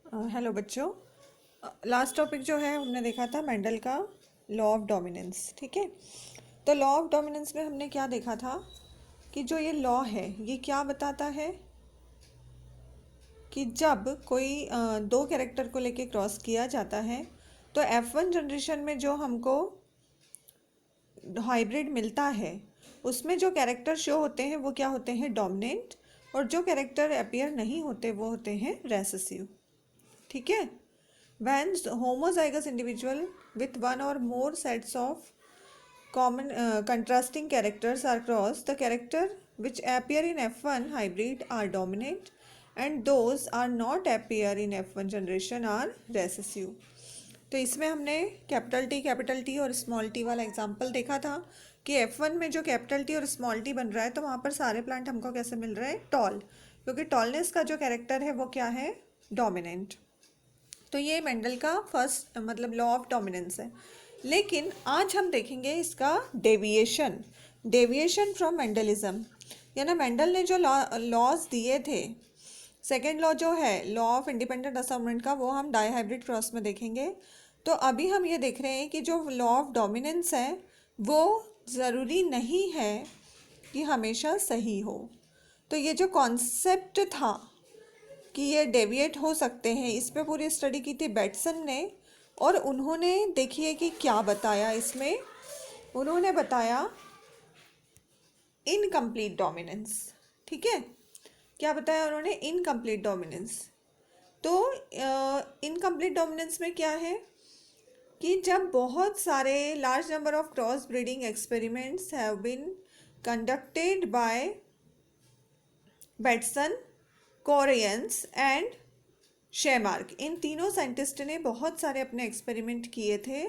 Hello बच्चों। Last topic जो है हमने देखा था मेंडल का लॉ ऑफ डोमिनेंस। ठीक है, तो लॉ ऑफ डोमिनेंस में हमने क्या देखा था कि जो ये लॉ है ये क्या बताता है कि जब कोई दो कैरेक्टर को लेके क्रॉस किया जाता है तो F1 जनरेशन में जो हमको हाइब्रिड मिलता है उसमें जो कैरेक्टर शो होते हैं वो क्या होते हैं, डोमिनेंट, और जो कैरेक्टर अपीयर नहीं होते वो होते हैं रेसेसिव। ठीक है, when homozygous individual with one or more sets of common contrasting characters are crossed, the character which appear in F1 hybrid are dominant and those are not appear in F1 generation are recessive। तो इसमें हमने capital T और small T वाला example देखा था कि F1 में जो कैपिटल टी और स्मॉल टी बन रहा है तो वहाँ पर सारे प्लांट हमको कैसे मिल रहे हैं, टॉल, क्योंकि टॉलनेस का जो कैरेक्टर है वो क्या है, डोमिनेंट। तो ये मेंडल का फर्स्ट मतलब लॉ ऑफ डोमिनेंस है। लेकिन आज हम देखेंगे इसका डेविएशन, डेविएशन फ्रॉम मेंडलिज्म। यानी मेंडल ने जो लॉज दिए थे, सेकेंड लॉ जो है लॉ ऑफ इंडिपेंडेंट असाइनमेंट का, वो हम डाईहाइब्रिड क्रॉस में देखेंगे। तो अभी हम ये देख रहे हैं कि जो लॉ ऑफ डोमिनेंस है वो ज़रूरी नहीं है कि हमेशा सही हो। तो ये जो कॉन्सेप्ट था कि ये डेविएट हो सकते हैं, इस पे पूरी स्टडी की थी बैटसन ने, और उन्होंने देखिए कि क्या बताया इसमें। उन्होंने बताया इनकम्प्लीट डोमिनेंस। ठीक है, क्या बताया उन्होंने, इनकम्प्लीट डोमिनेंस। तो इनकम्प्लीट डोमिनेंस में क्या है कि जब बहुत सारे large number of cross breeding experiments have been conducted by Bateson, Correns and Tschermak, इन तीनों साइंटिस्ट ने बहुत सारे अपने एक्सपेरिमेंट किए थे।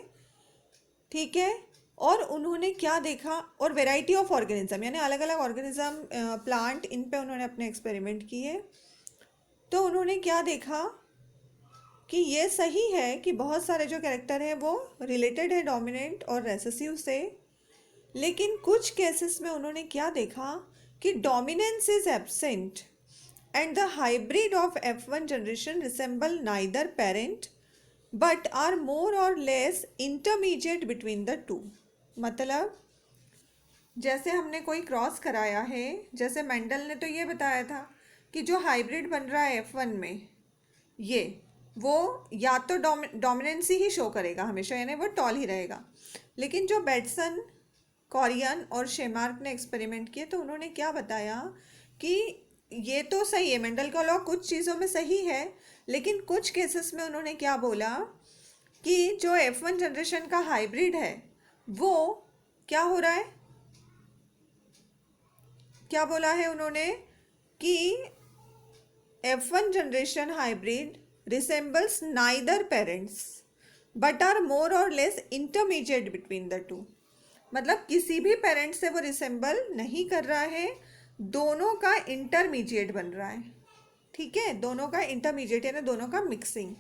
ठीक है, और उन्होंने क्या देखा, और वेराइटी ऑफ ऑर्गेनिज्म यानी अलग अलग ऑर्गेनिज्म, प्लांट, इन पे उन्होंने अपने एक्सपेरिमेंट किए। तो उन्होंने क्या देखा कि ये सही है कि बहुत सारे जो कैरेक्टर हैं वो रिलेटेड है डोमिनेंट और रेसेसिव से। लेकिन कुछ केसेस में उन्होंने क्या देखा कि dominance is absent and the hybrid of F1 generation resemble neither parent but are more or less intermediate between the two। मतलब जैसे हमने कोई क्रॉस कराया है, जैसे मेंडल ने तो ये बताया था कि जो हाइब्रिड बन रहा है F1 में ये, वो या तो डोमिनेंसी ही शो करेगा हमेशा, यानी वो टॉल ही रहेगा। लेकिन जो बैटसन, कोरियन और शेमार्क ने एक्सपेरिमेंट किए तो उन्होंने क्या बताया कि ये तो सही है, मेंडल का लॉ कुछ चीज़ों में सही है, लेकिन कुछ केसेस में उन्होंने क्या बोला कि जो F1 जनरेशन का हाइब्रिड है वो क्या हो रहा है, क्या बोला है उन्होंने कि F1 generation hybrid resembles neither parents but are more or less intermediate between the two. मतलब किसी भी पेरेंट से वो रिसेंबल नहीं कर रहा है, दोनों का इंटरमीडिएट बन रहा है। ठीक है, दोनों का इंटरमीडिएट यानी दोनों का मिक्सिंग,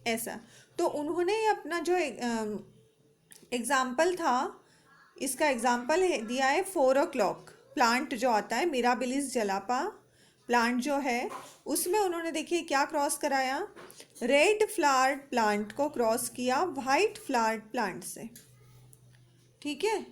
ऐसा। तो उन्होंने अपना जो एग्जाम्पल था, इसका एग्जाम्पल दिया है 4 o'clock प्लांट जो आता है, मिराबिलिस जलापा प्लांट जो है, उसमें उन्होंने देखिए क्या क्रॉस कराया, रेड फ्लावर्ड प्लांट को क्रॉस किया वाइट फ्लावर्ड प्लांट से। ठीक है,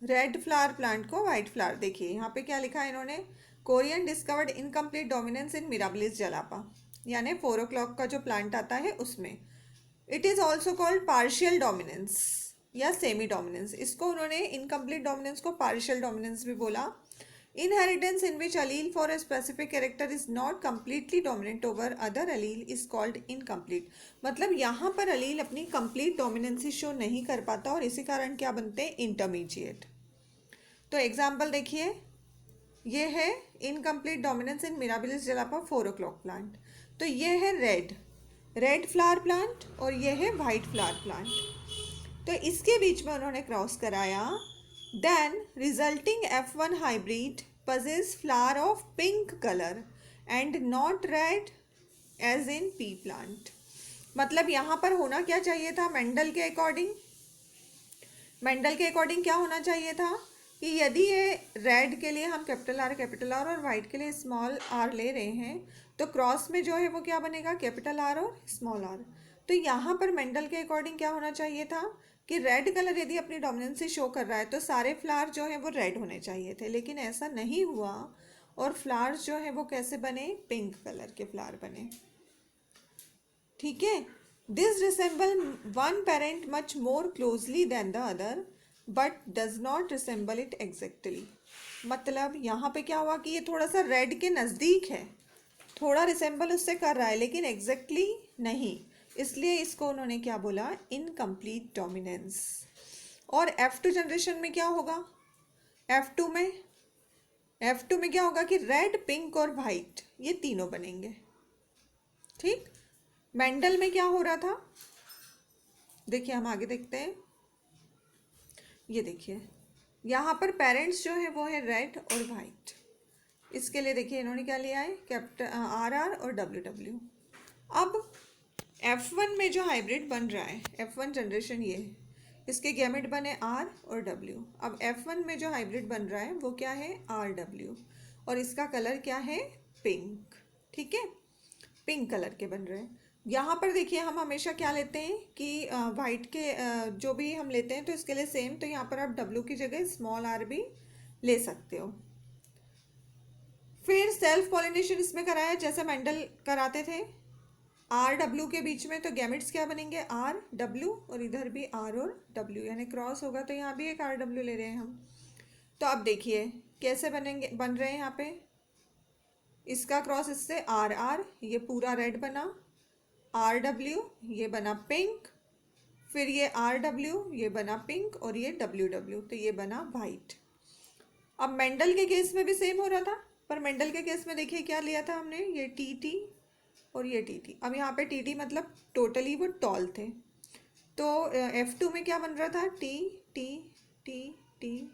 रेड फ्लावर प्लांट को वाइट फ्लावर, देखिए यहाँ पे क्या लिखा है इन्होंने, कोरियन डिस्कवर्ड इनकम्प्लीट डोमिनेंस इन मिराबिलिस जलापा, यानी 4 o'clock का जो प्लांट आता है उसमें। It is also called partial dominance या सेमी डोमिनेंस, इसको उन्होंने इनकम्प्लीट डोमिनेंस को पार्शियल डोमिनेंस भी बोला। Inheritance in which allele for a specific character is not completely dominant over other allele is called incomplete। मतलब यहाँ पर allele अपनी complete dominance शो नहीं कर पाता और इसी कारण क्या बनते हैं, इंटरमीडिएट। तो एग्जाम्पल देखिए, ये है इनकम्प्लीट डोमिनेंस इन मिराबिलिस जलापा 4 o'clock प्लांट। तो ये है रेड फ्लावर प्लांट और ये है वाइट फ्लावर प्लांट। तो इसके बीच में उन्होंने क्रॉस कराया, then resulting F1 hybrid possess flower of pink colour and not red as in pea plant. मतलब यहाँ पर होना क्या चाहिए था, मेंडल के अकॉर्डिंग क्या होना चाहिए था कि यदि ये रेड के लिए हम कैपिटल आर और वाइट के लिए स्मॉल आर ले रहे हैं, तो क्रॉस में जो है वो क्या बनेगा, कैपिटल आर और स्मॉल आर। तो यहाँ पर मेंडल के अकॉर्डिंग क्या होना चाहिए था कि रेड कलर यदि अपनी डोमिनेंसी शो कर रहा है तो सारे फ्लावर जो है वो रेड होने चाहिए थे, लेकिन ऐसा नहीं हुआ और फ्लावर्स जो है वो कैसे बने, पिंक कलर के फ्लावर बने। ठीक है, this resemble one parent much more closely than the other but does not resemble it exactly. मतलब यहाँ पे क्या हुआ कि ये थोड़ा सा रेड के नज़दीक है, थोड़ा रिसेंबल उससे कर रहा है लेकिन एग्जैक्टली नहीं, इसलिए इसको उन्होंने क्या बोला, इनकम्प्लीट डोमिनेंस। और F2 जनरेशन में क्या होगा, F2 में क्या होगा कि रेड, पिंक और वाइट ये तीनों बनेंगे। ठीक, मेंडल में क्या हो रहा था, देखिए हम आगे देखते हैं। ये देखिए यहाँ पर पेरेंट्स जो है वो है रेड और वाइट। इसके लिए देखिए इन्होंने क्या लिया है, कैपिटल आर आर और डब्ल्यू डब्ल्यू। अब F1 में जो हाइब्रिड बन रहा है, F1 जनरेशन ये है, इसके गैमेट बने आर और डब्ल्यू। अब F1 में जो हाइब्रिड बन रहा है वो क्या है, आर डब्ल्यू, और इसका कलर क्या है, पिंक। ठीक है, पिंक कलर के बन रहे हैं। यहाँ पर देखिए हम हमेशा क्या लेते हैं कि वाइट के जो भी हम लेते हैं तो इसके लिए सेम, तो यहाँ पर आप डब्ल्यू की जगह स्मॉल आर भी ले सकते हो। फिर सेल्फ पॉलिनेशन इसमें कराया जैसे मेंडल कराते थे, आर डब्ल्यू के बीच में, तो गैमेट्स क्या बनेंगे, आर डब्ल्यू, और इधर भी आर और डब्ल्यू, यानी क्रॉस होगा तो यहाँ भी एक आर डब्ल्यू ले रहे हैं हम। तो अब देखिए कैसे बनेंगे, बन रहे हैं यहाँ पे, इसका क्रॉस इससे आर आर, ये पूरा रेड बना, आर डब्ल्यू ये बना पिंक, फिर ये आर डब्ल्यू ये बना पिंक, और ये डब्ल्यू डब्ल्यू तो ये बना वाइट। अब मेंडल के केस में भी सेम हो रहा था, पर मेंडल के केस में देखिए क्या लिया था हमने, ये टी टी और ये टी टी। अब यहाँ पे टी टी मतलब टोटली वो टॉल थे, तो F2 में क्या बन रहा था, T T T T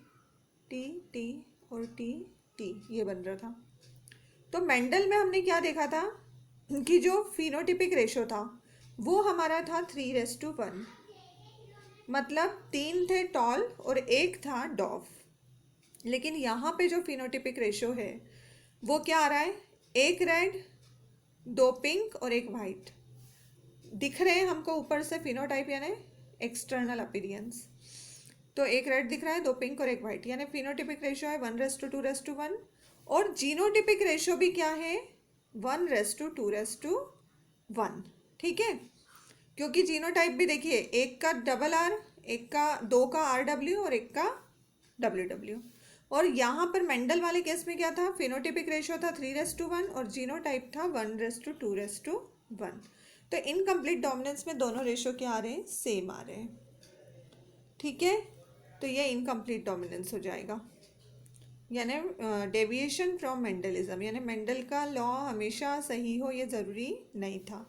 T T और टी टी, ये बन रहा था। तो मेंडल में हमने क्या देखा था कि जो फिनोटिपिक रेशो था वो हमारा था 3:1, मतलब 3 थे टॉल और 1 था डॉफ। लेकिन यहाँ पे जो फिनोटिपिक रेशो है वो क्या आ रहा है, 1 रेड 2 पिंक और 1 वाइट दिख रहे हैं हमको ऊपर से, फिनोटाइप यानी एक्सटर्नल अपीयरेंस। तो 1 रेड दिख रहा है, 2 पिंक और 1 वाइट, यानी फिनोटिपिक रेशो है 1:2:1, और जीनोटिपिक रेशो भी क्या है, 1:2:1। ठीक है, क्योंकि जीनोटाइप भी देखिए, एक का डबल आर, एक का 2 का आर डब्ल्यू और एक का डब्ल्यू डब्ल्यू। और यहाँ पर मेंडल वाले केस में क्या था, फिनोटिपिक रेशो था 3:1 और जीनोटाइप था 1:2:1। तो इनकम्प्लीट डोमिनेंस में दोनों रेशो क्या आ रहे हैं, सेम आ रहे हैं। ठीक है, तो ये इनकम्प्लीट डोमिनेंस हो जाएगा, यानी डेविएशन फ्रॉम मेंडलिज्म, यानी मेंडल का लॉ हमेशा सही हो ये ज़रूरी नहीं था,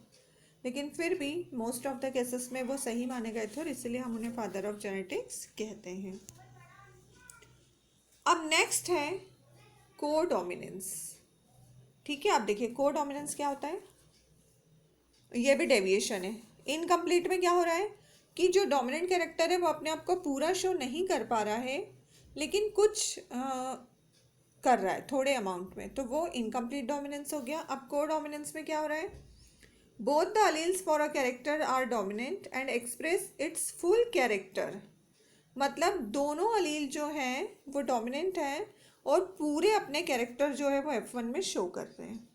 लेकिन फिर भी मोस्ट ऑफ द केसेस में वो सही माने गए थे और इसलिए हम उन्हें फादर ऑफ जेनेटिक्स कहते हैं। अब नेक्स्ट है कोडोमिनेंस। ठीक है, आप देखिए कोडोमिनेंस क्या होता है, ये भी डेविएशन है। इनकम्प्लीट में क्या हो रहा है कि जो डोमिनेंट कैरेक्टर है वो अपने आप को पूरा शो नहीं कर पा रहा है, लेकिन कुछ कर रहा है थोड़े अमाउंट में, तो वो इनकम्प्लीट डोमिनेंस हो गया। अब कोडोमिनेंस में क्या हो रहा है, both the alleles for a character are dominant and express its full character, मतलब दोनों अलील जो हैं वो डोमिनेंट हैं और पूरे अपने कैरेक्टर जो है वो F1 में शो कर रहे हैं।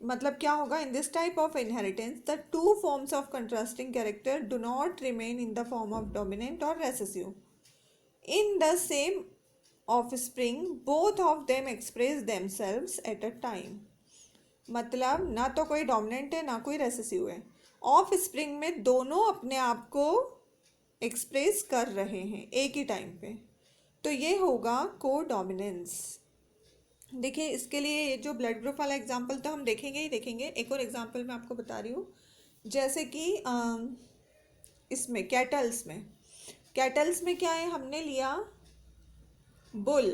मतलब क्या होगा, in this type of inheritance the two forms of contrasting character do not remain in the form of dominant और recessive in the same offspring, both of them express themselves at a time। मतलब ना तो कोई dominant है ना कोई recessive है, of spring में दोनों अपने आप को एक्सप्रेस कर रहे हैं एक ही टाइम पे, तो ये होगा कोडोमिनेंस। देखिए इसके लिए जो ब्लड ग्रुप वाला एग्जांपल तो हम देखेंगे ही देखेंगे, एक और एग्जांपल मैं आपको बता रही हूँ, जैसे कि इसमें कैटल्स में क्या है, हमने लिया बुल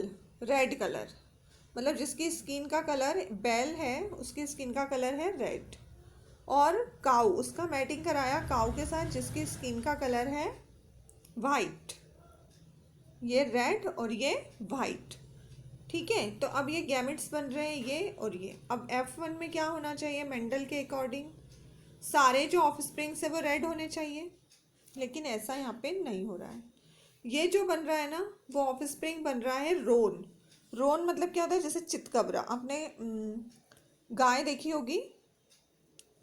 रेड कलर, मतलब जिसकी स्किन का कलर बेल है उसकी स्किन का कलर है रेड, और काऊ उसका मैटिंग कराया काऊ के साथ जिसकी स्किन का कलर है वाइट। ये रेड और ये वाइट। ठीक है, तो अब ये गैमेट्स बन रहे हैं ये और ये। अब F1 में क्या होना चाहिए मेंडल के अकॉर्डिंग? सारे जो ऑफस्प्रिंग्स है वो रेड होने चाहिए, लेकिन ऐसा यहाँ पे नहीं हो रहा है। ये जो बन रहा है ना वो ऑफस्प्रिंग बन रहा है रोन। रोन मतलब क्या होता है? जैसे चितकबरा, आपने गाय देखी होगी,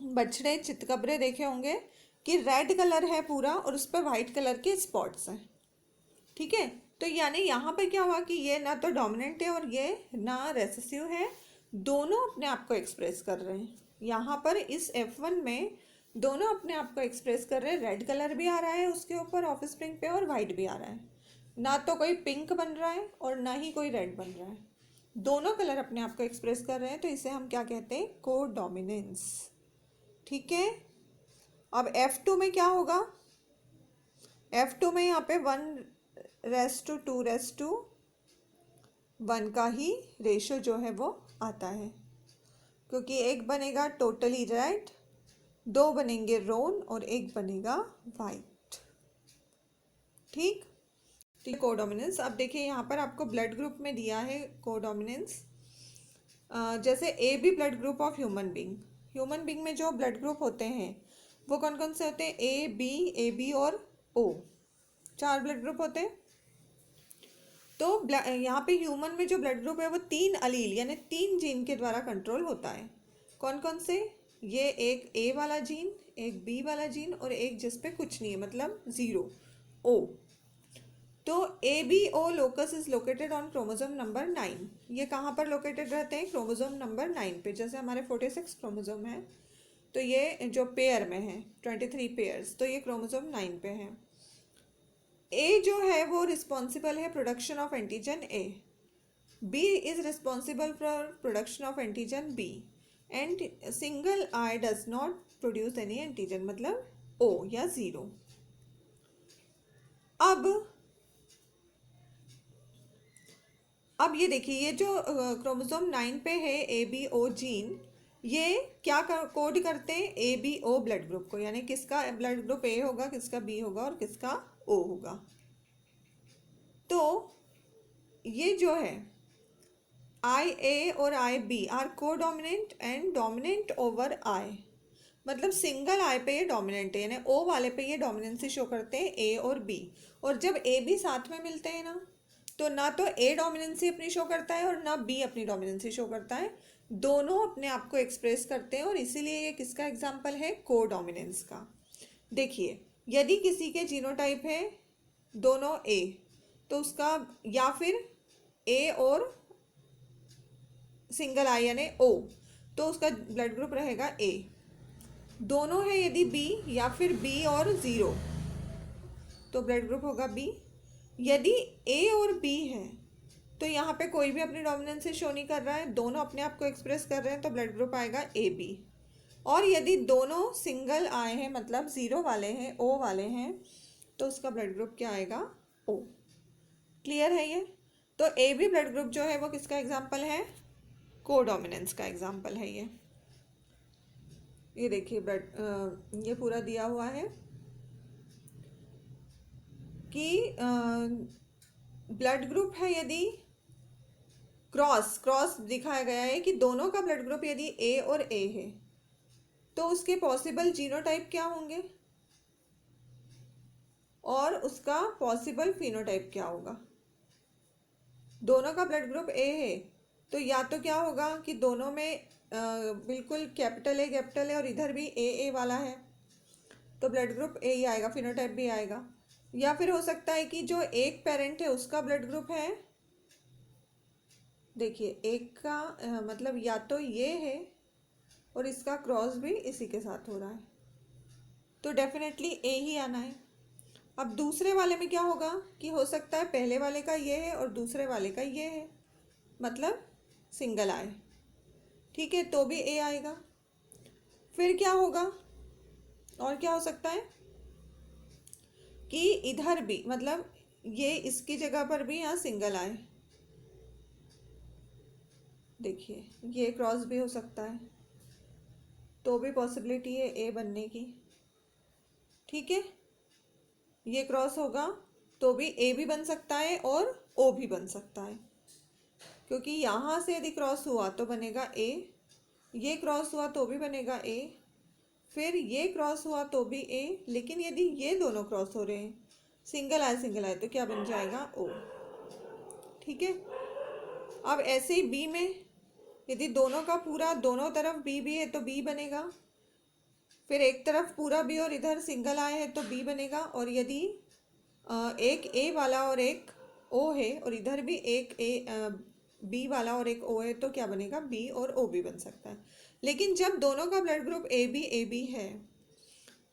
बछड़े चितकबरे देखे होंगे कि रेड कलर है पूरा और उस पर वाइट कलर के स्पॉट्स हैं। ठीक है, तो यानी यहाँ पे क्या हुआ कि ये ना तो डोमिनेंट है और ये ना रेसेसिव है, दोनों अपने आप को एक्सप्रेस कर रहे हैं। यहाँ पर इस F1 में दोनों अपने आप को एक्सप्रेस कर रहे हैं। रेड कलर भी आ रहा है उसके ऊपर ऑफस्प्रिंग पे और वाइट भी आ रहा है। ना तो कोई पिंक बन रहा है और ना ही कोई रेड बन रहा है, दोनों कलर अपने आप को एक्सप्रेस कर रहे हैं, तो इसे हम क्या कहते हैं? को डोमिनेंस। ठीक है, अब F2 में क्या होगा? F2 में यहाँ पे 1:2:1 का ही रेशो जो है वो आता है, क्योंकि एक बनेगा टोटली रेड, दो बनेंगे रोन और एक बनेगा वाइट। ठीक, कोडोमिनेंस। अब देखिए यहाँ पर आपको ब्लड ग्रुप में दिया है कोडोमिनेंस। जैसे A B blood group of human being. Human being में जो ब्लड ग्रुप होते हैं वो कौन कौन से होते हैं? ए बी और ओ, 4 ब्लड ग्रुप होते हैं। तो यहाँ पे ह्यूमन में जो ब्लड ग्रुप है वो 3 अलील यानी 3 जीन के द्वारा कंट्रोल होता है। कौन कौन से? ये एक ए वाला जीन, एक बी वाला जीन और एक जिस पे कुछ नहीं है मतलब 0, ओ। तो ABO locus is located on chromosome number 9। ये कहाँ पर लोकेटेड रहते हैं? क्रोमोसोम नंबर 9 पे। जैसे हमारे 46 क्रोमोसोम है, तो ये जो पेयर में है 23 पेयर्स, तो ये क्रोमोसोम 9 पे है। ए जो है वो रिस्पॉन्सिबल है production of antigen A, B is responsible for production of antigen B, and single I does not produce any antigen मतलब ओ या 0। अब ये देखिए, ये जो क्रोमोसोम 9 पे है ABO जीन, ये क्या कोड करते हैं? ABO ब्लड ग्रुप को, यानी किसका ब्लड ग्रुप ए होगा, किसका बी होगा और किसका ओ होगा। तो ये जो है IA और IB आर को dominant and dominant over I, मतलब सिंगल आई पे ये डोमिनेंट है, यानी ओ वाले पे ये डोमिनेंसी शो करते हैं ए और बी। और जब ए बी साथ में मिलते हैं ना तो ए डोमिनेंसी अपनी शो करता है और ना बी अपनी डोमिनेंसी शो करता है, दोनों अपने आप को एक्सप्रेस करते हैं, और इसीलिए ये किसका एग्जाम्पल है? को डोमिनेंस का। देखिए, यदि किसी के जीनोटाइप है दोनों ए, तो उसका, या फिर ए और सिंगल आई यानी ओ, तो उसका ब्लड ग्रुप रहेगा ए। दोनों है यदि बी, या फिर बी और 0, तो ब्लड ग्रुप होगा बी। यदि ए और बी है तो यहाँ पे कोई भी अपनी डोमिनेंसी शो नहीं कर रहा है, दोनों अपने आप को एक्सप्रेस कर रहे हैं, तो ब्लड ग्रुप आएगा ए बी। और यदि दोनों सिंगल आए हैं मतलब 0 वाले हैं, ओ वाले हैं, तो उसका ब्लड ग्रुप क्या आएगा? ओ। क्लियर है ये? तो ए बी ब्लड ग्रुप जो है वो किसका एग्जाम्पल है? को डोमिनेंस का एग्जाम्पल है ये देखिए ब्लड, ये पूरा दिया हुआ है कि ब्लड ग्रुप है यदि क्रॉस दिखाया गया है कि दोनों का ब्लड ग्रुप यदि ए और ए है, तो उसके पॉसिबल जीनोटाइप क्या होंगे और उसका पॉसिबल फिनोटाइप क्या होगा। दोनों का ब्लड ग्रुप ए है तो या तो क्या होगा कि दोनों में बिल्कुल कैपिटल है और इधर भी ए वाला है, तो ब्लड ग्रुप ए ही आएगा, फिनोटाइप भी आएगा। या फिर हो सकता है कि जो एक पेरेंट है उसका ब्लड ग्रुप है, देखिए एक का मतलब या तो ये है और इसका क्रॉस भी इसी के साथ हो रहा है, तो डेफिनेटली ए ही आना है। अब दूसरे वाले में क्या होगा कि हो सकता है पहले वाले का ये है और दूसरे वाले का ये है, मतलब सिंगल आए, ठीक है, तो भी ए आएगा। फिर क्या होगा, और क्या हो सकता है कि इधर भी मतलब ये इसकी जगह पर भी यहाँ सिंगल आए, देखिए ये क्रॉस भी हो सकता है, तो भी पॉसिबिलिटी है ए बनने की। ठीक है, ये क्रॉस होगा तो भी ए भी बन सकता है और ओ भी बन सकता है, क्योंकि यहाँ से यदि क्रॉस हुआ तो बनेगा ए, ये क्रॉस हुआ तो भी बनेगा ए, फिर ये क्रॉस हुआ तो भी ए, लेकिन यदि ये दोनों क्रॉस हो रहे हैं, सिंगल आए तो क्या बन जाएगा ओ। ठीक है। अब ऐसे ही बी में यदि दोनों का पूरा दोनों तरफ बी है तो बी बनेगा, फिर एक तरफ पूरा बी और इधर सिंगल आए है तो बी बनेगा, और यदि एक ए वाला और एक ओ है और इधर भी एक बी वाला और एक ओ है तो क्या बनेगा, बी और ओ भी बन सकता है। लेकिन जब दोनों का ब्लड ग्रुप ए बी है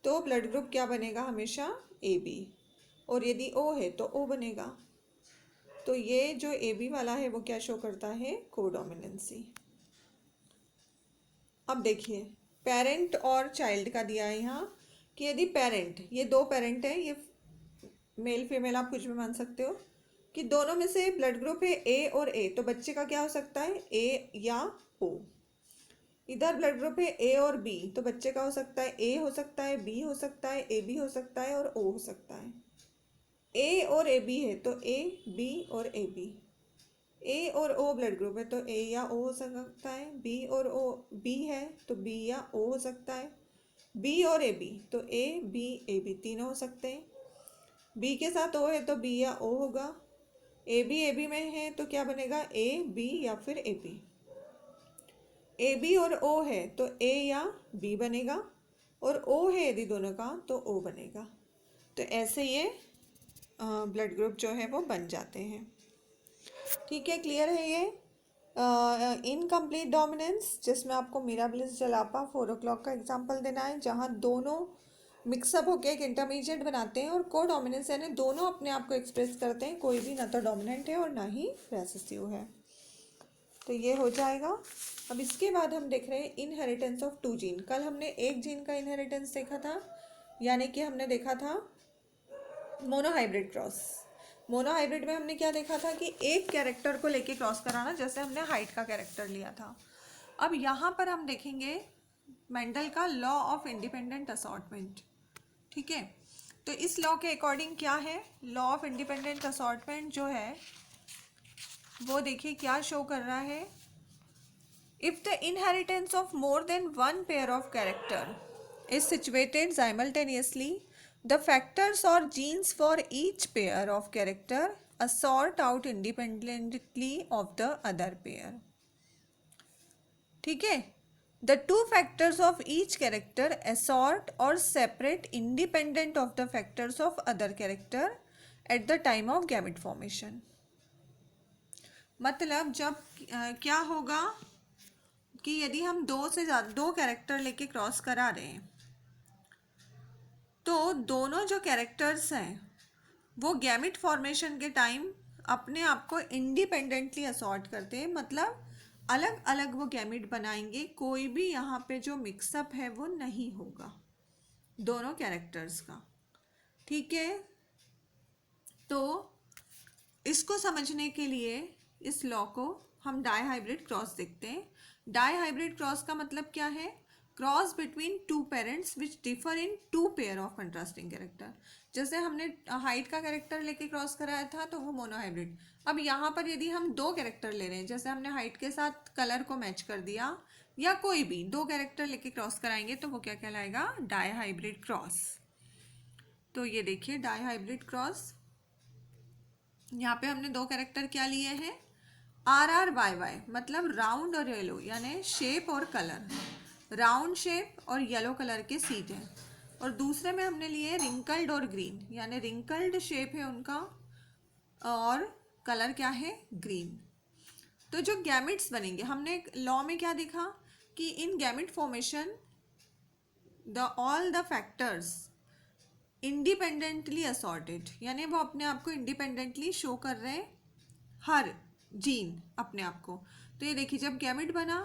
तो ब्लड ग्रुप क्या बनेगा, हमेशा ए बी, और यदि ओ है तो ओ बनेगा। तो ये जो ए बी वाला है वो क्या शो करता है, कोडोमिनेंसी। अब देखिए पेरेंट और चाइल्ड का दिया है यहाँ कि यदि पेरेंट, ये दो पेरेंट है, ये मेल फीमेल आप कुछ भी मान सकते हो, कि दोनों में से ब्लड ग्रुप है ए और ए, तो बच्चे का क्या हो सकता है, ए या ओ। इधर ब्लड ग्रुप है ए और बी, तो बच्चे का हो सकता है ए हो सकता है, बी हो सकता है, ए बी हो सकता है और ओ हो सकता है। ए और ए बी है तो ए बी और ए बी, ए और ओ ब्लड ग्रुप है तो ए या ओ हो सकता है, बी और ओ बी है तो बी या ओ हो सकता है, बी और ए बी तो ए बी तीनों हो सकते हैं, बी के साथ ओ है तो बी या ओ होगा, ए बी में है तो क्या बनेगा, ए बी या फिर ए बी, ए बी और ओ है तो ए या बी बनेगा, और ओ है यदि दोनों का तो ओ बनेगा। तो ऐसे ये ब्लड ग्रुप जो है वो बन जाते हैं। ठीक है, क्लियर है ये। इनकम्प्लीट डोमिनेंस, जिसमें आपको मिराबिलिस जलापा 4 o'clock का एग्जाम्पल देना है, जहाँ दोनों मिक्सअप होकर एक इंटरमीडिएट बनाते हैं, और को डोमिनेंस यानी दोनों अपने आप को एक्सप्रेस करते हैं, कोई भी ना तो डोमिनेंट है और ना ही रेसेसिव है। तो ये हो जाएगा। अब इसके बाद हम देख रहे हैं इनहेरिटेंस ऑफ 2 जीन। कल हमने एक जीन का इनहेरिटेंस देखा था, यानी कि हमने देखा था मोनोहाइब्रिड क्रॉस। मोनोहाइब्रिड में हमने क्या देखा था कि एक कैरेक्टर को लेके क्रॉस कराना, जैसे हमने हाइट का कैरेक्टर लिया था। अब यहाँ पर हम देखेंगे मेंडल का लॉ ऑफ इंडिपेंडेंट असॉर्टमेंट। ठीक है, तो इस लॉ के अकॉर्डिंग क्या है, लॉ ऑफ इंडिपेंडेंट असॉर्टमेंट जो है वो देखिए क्या शो कर रहा है। If the inheritance of more than one pair of character is situated simultaneously, the factors or genes for each pair of character assort out independently of the other pair. ठीक है, the two factors of each character assort or separate independent of the factors of other character at the time of gamete formation. मतलब जब क्या होगा कि यदि हम दो कैरेक्टर लेके क्रॉस करा रहे हैं तो दोनों जो कैरेक्टर्स हैं वो गैमिट फॉर्मेशन के टाइम अपने आप को इंडिपेंडेंटली असॉर्ट करते हैं, मतलब अलग अलग वो गैमिट बनाएंगे, कोई भी यहाँ पे जो मिक्सअप है वो नहीं होगा दोनों कैरेक्टर्स का। ठीक है, तो इसको समझने के लिए इस लॉ को हम डाईहाइब्रिड क्रॉस देखते हैं। डाईहाइब्रिड क्रॉस का मतलब क्या है, cross between two parents which differ in two pair of contrasting character. जैसे हमने हाइट का कैरेक्टर लेके क्रॉस कराया था तो वो मोनोहाइब्रिड। अब यहाँ पर यदि हम दो कैरेक्टर ले रहे हैं, जैसे हमने हाइट के साथ कलर को मैच कर दिया, या कोई भी दो कैरेक्टर लेके क्रॉस कराएंगे तो वो क्या कहलाएगा, डाईहाइब्रिड क्रॉस। तो ये देखिए डाईहाइब्रिड क्रॉस, यहाँ पे हमने दो कैरेक्टर क्या लिए हैं, RRYY मतलब राउंड और येलो, यानी शेप और कलर, राउंड शेप और येलो कलर के सीड हैं, और दूसरे में हमने लिए रिंकल्ड और ग्रीन, यानी रिंकल्ड शेप है उनका और कलर क्या है, ग्रीन। तो जो गैमिट्स बनेंगे, हमने लॉ में क्या देखा कि in gamete formation all the factors independently assorted, यानी वो अपने आप को इंडिपेंडेंटली शो कर रहे हैं, हर जीन अपने आप को। तो ये देखिए जब गैमिट बना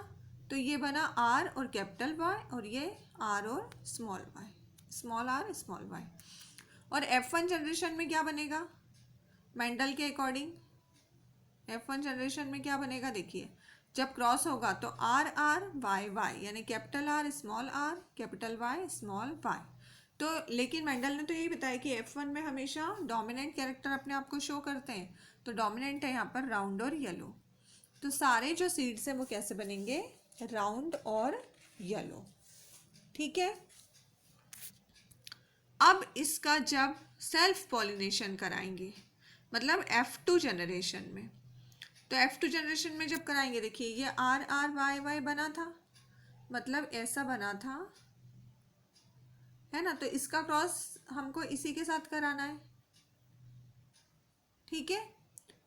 तो ये बना R और कैपिटल Y, और ये R और small y, small r small y। और F1 जनरेशन में क्या बनेगा, मेंडल के अकॉर्डिंग F1 जनरेशन में क्या बनेगा, देखिए जब क्रॉस होगा तो R R Y Y, यानी capital R small r capital Y small y। तो लेकिन मेंडल ने तो यही बताया कि F1 में हमेशा डोमिनेंट कैरेक्टर अपने आप को शो करते हैं, तो डोमिनेंट है यहाँ पर राउंड और येलो। तो सारे जो सीड्स हैं वो कैसे बनेंगे, राउंड और येलो। ठीक है। अब इसका जब सेल्फ पॉलिनेशन कराएंगे, मतलब F2 जनरेशन में, तो F2 जनरेशन में जब कराएंगे, देखिए ये आर आर वाई वाई बना था, मतलब ऐसा बना था, है ना। तो इसका क्रॉस हमको इसी के साथ कराना है। ठीक है।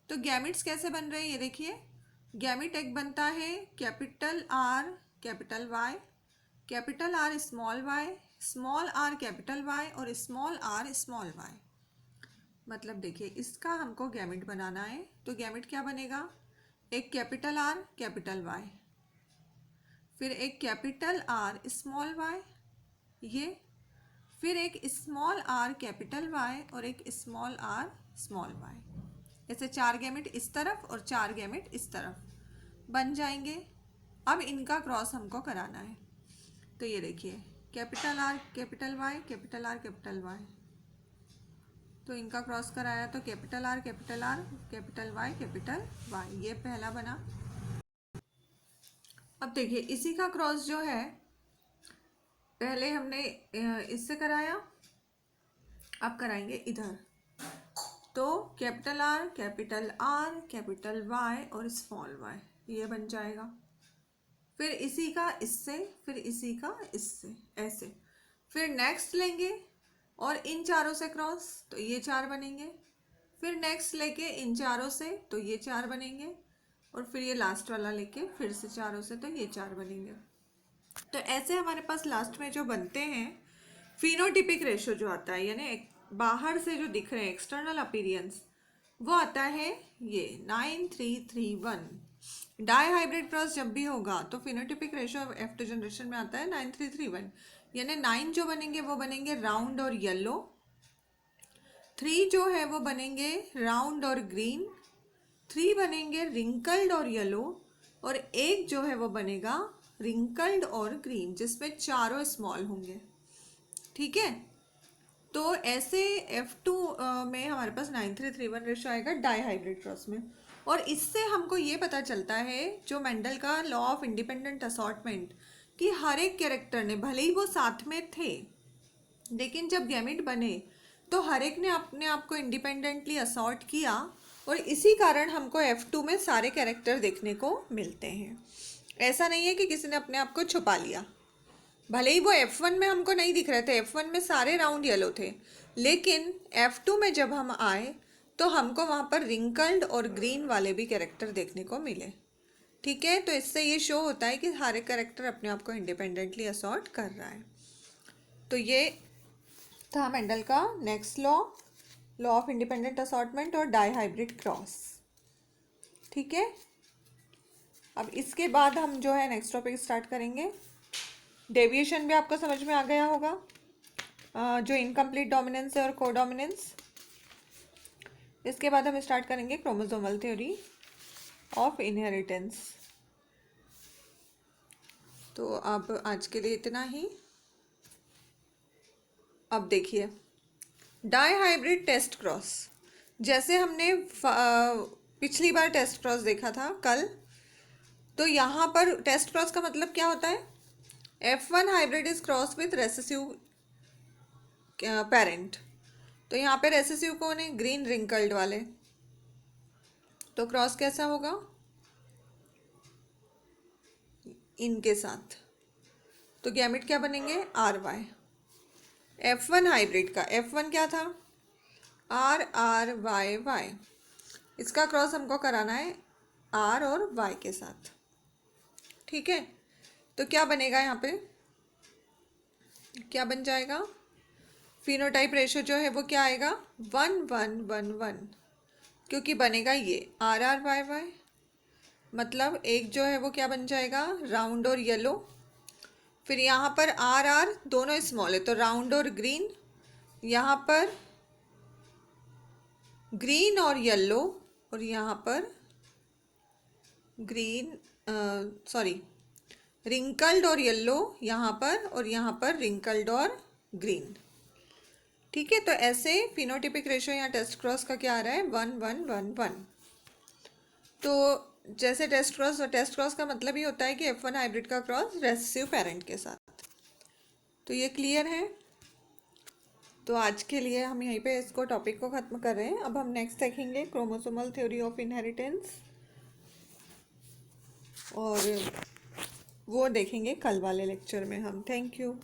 तो गैमिट्स कैसे बन रहे हैं ये देखिए। गैमिट एक बनता है capital R capital Y, capital R small r capital Y और स्मॉल आर स्मॉल वाई। मतलब देखिए इसका हमको गैमिट बनाना है, तो गैमिट क्या बनेगा, एक कैपिटल आर कैपिटल वाई, फिर एक कैपिटल आर स्मॉल वाई, ये फिर एक स्मॉल आर कैपिटल वाई और एक स्मॉल आर स्मॉल वाई। ऐसे 4 गैमेट इस तरफ और 4 गैमेट इस तरफ बन जाएंगे। अब इनका क्रॉस हमको कराना है, तो ये देखिए capital R capital Y capital R capital Y, तो इनका क्रॉस कराया तो capital R capital capital Y, ये पहला बना। अब देखिए इसी का क्रॉस जो है पहले हमने इससे कराया, अब कराएंगे इधर, तो कैपिटल आर कैपिटल वाई और स्मॉल वाई, ये बन जाएगा। फिर इसी का इससे, फिर इसी का इससे, ऐसे। फिर नेक्स्ट लेंगे और इन चारों से क्रॉस, तो ये 4 बनेंगे। फिर नेक्स्ट लेके इन चारों से, तो ये 4 बनेंगे। और फिर ये लास्ट वाला लेके फिर से चारों से, तो ये 4 बनेंगे। तो ऐसे हमारे पास लास्ट में जो बनते हैं फिनोटिपिक रेशो जो आता है, यानी बाहर से जो दिख रहे हैं एक्सटर्नल अपीयरेंस, वो आता है ये 9331। डाई हाइब्रिड क्रॉस जब भी होगा तो फिनोटिपिक रेशो F2 जनरेशन में आता है 9331, यानी 9 जो बनेंगे वो बनेंगे राउंड और येलो, 3 जो है वो बनेंगे राउंड और ग्रीन, 3 बनेंगे रिंकल्ड और येलो, और 1 जो है वो बनेगा रिंकल्ड और ग्रीन, जिसमें चारों स्मॉल होंगे। ठीक है। तो ऐसे F2 में हमारे पास 9331 रेशो आएगा डाई हाइब्रिड क्रॉस में। और इससे हमको ये पता चलता है जो मेंडल का लॉ ऑफ इंडिपेंडेंट असॉर्टमेंट, कि हर एक कैरेक्टर ने, भले ही वो साथ में थे, लेकिन जब गैमेट बने तो हर एक ने अपने आप को इंडिपेंडेंटली असॉर्ट किया, और इसी कारण हमको F2 में सारे कैरेक्टर देखने को मिलते हैं। ऐसा नहीं है कि किसी ने अपने आप को छुपा लिया, भले ही वो F1 में हमको नहीं दिख रहे थे, F1 में सारे राउंड येलो थे, लेकिन F2 में जब हम आए तो हमको वहाँ पर रिंकल्ड और ग्रीन वाले भी कैरेक्टर देखने को मिले। ठीक है। तो इससे ये शो होता है कि हर एक कैरेक्टर अपने आप को इंडिपेंडेंटली असॉर्ट कर रहा है। तो ये था मेंडल का next law, law of independent assortment और डाई हाइब्रिड क्रॉस। ठीक है। अब इसके बाद हम जो है नेक्स्ट टॉपिक स्टार्ट करेंगे। डेविएशन भी आपको समझ में आ गया होगा, जो इनकम्प्लीट डोमिनेंस है और कोडोमिनेंस। इसके बाद हम स्टार्ट करेंगे क्रोमोसोमल थ्योरी ऑफ इनहेरिटेंस। तो अब आज के लिए इतना ही। अब देखिए डाई हाइब्रिड टेस्ट क्रॉस, जैसे हमने पिछली बार टेस्ट क्रॉस देखा था कल, तो यहाँ पर टेस्ट क्रॉस का मतलब क्या होता है, F1 hybrid is cross with recessive parent. तो यहाँ पे रेसेसिव कौन है, ग्रीन रिंकल्ड वाले, तो क्रॉस कैसा होगा, इनके साथ। तो गैमेट क्या बनेंगे, RY। F1 हाइब्रिड का F1 क्या था, RRYY, इसका क्रॉस हमको कराना है R और Y के साथ। ठीक है। तो क्या बनेगा, यहाँ पे क्या बन जाएगा, फिनोटाइप रेशो जो है वो क्या आएगा, 1-1-1-1, क्योंकि बनेगा ये RRYY, मतलब एक जो है वो क्या बन जाएगा, राउंड और येलो। फिर यहाँ पर RR दोनों स्मॉल है, तो राउंड और ग्रीन, यहाँ पर ग्रीन और येलो, और यहाँ पर ग्रीन रिंकल्ड और येलो यहाँ पर, और यहाँ पर रिंकल्ड और ग्रीन। ठीक है, तो ऐसे फिनोटिपिक रेशियो या टेस्ट क्रॉस का क्या आ रहा है, 1 1 1 1। तो जैसे टेस्ट क्रॉस का मतलब ही होता है कि F1 हाइब्रिड का क्रॉस रेसेसिव पेरेंट के साथ। तो ये क्लियर है। तो आज के लिए हम यहीं पे इसको टॉपिक को ख़त्म कर रहे हैं। अब हम नेक्स्ट देखेंगे क्रोमोसोमल थ्योरी ऑफ इनहेरिटेंस, और वो देखेंगे कल वाले लेक्चर में हम। Thank you.